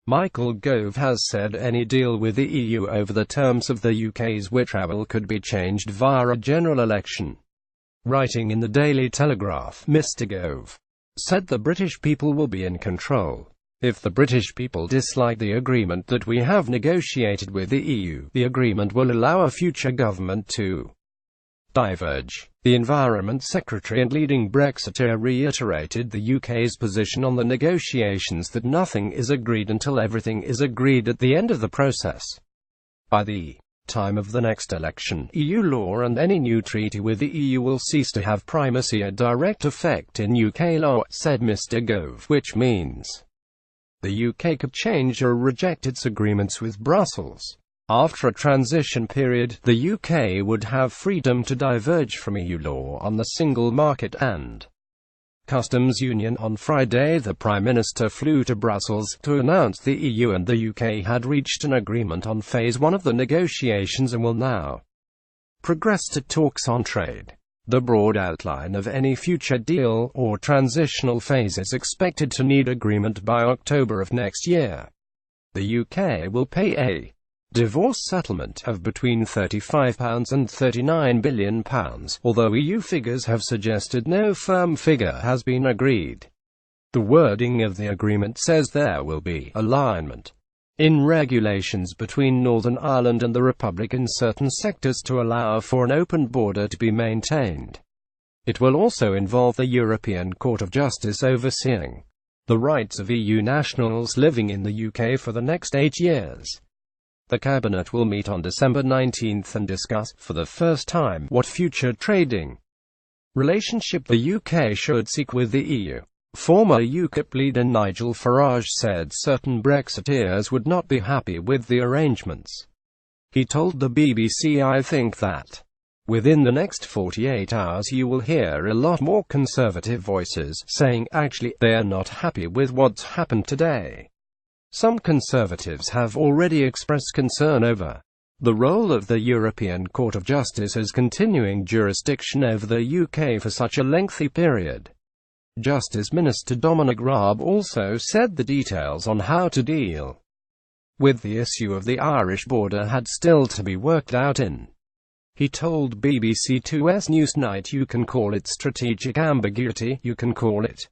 Michael Gove has said any deal with the EU over the terms of the UK's witrawal could be changed via a general election. Writing in the Daily Telegraph, Mr. Gove said the British people will be in control. If the British people dislike the agreement that we have negotiated with the EU, the agreement will allow a future government to diverge. The Environment Secretary and leading Brexiteer reiterated the UK's position on the negotiations that nothing is agreed until everything is agreed at the end of the process. By the time of the next election, EU law and any new treaty with the EU will cease to have primacy or direct effect in UK law, said Mr. Gove, which means the UK could change or reject its agreements with Brussels. After a transition period, the UK would have freedom to diverge from EU law on the single market and customs union. On Friday, the Prime Minister flew to Brussels to announce the EU and the UK had reached an agreement on Phase 1 of the negotiations and will now progress to talks on trade. The broad outline of any future deal or transitional phase is expected to need agreement by October of next year. The UK will pay a divorce settlement of between £35 and £39 billion, although EU figures have suggested no firm figure has been agreed. The wording of the agreement says there will be alignment in regulations between Northern Ireland and the Republic in certain sectors to allow for an open border to be maintained. It will also involve the European Court of Justice overseeing the rights of EU nationals living in the UK for the next 8 years. The Cabinet will meet on December 19 and discuss, for the first time, what future trading relationship the UK should seek with the EU. Former UKIP leader Nigel Farage said certain Brexiteers would not be happy with the arrangements. He told the BBC, "I think that within the next 48 hours you will hear a lot more Conservative voices saying actually they are not happy with what's happened today." Some Conservatives have already expressed concern over the role of the European Court of Justice as continuing jurisdiction over the UK for such a lengthy period. Justice Minister Dominic Raab also said the details on how to deal with the issue of the Irish border had still to be worked out in. He told BBC 2's Newsnight, "You can call it strategic ambiguity, you can call it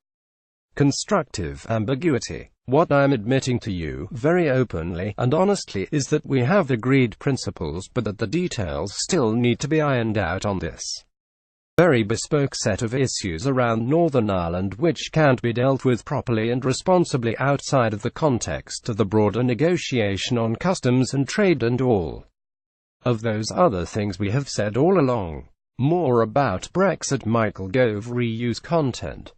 constructive ambiguity. What I'm admitting to you, very openly and honestly, is that we have agreed principles but that the details still need to be ironed out on this very bespoke set of issues around Northern Ireland which can't be dealt with properly and responsibly outside of the context of the broader negotiation on customs and trade and all of those other things we have said all along." More about Brexit. Michael Gove reuse content.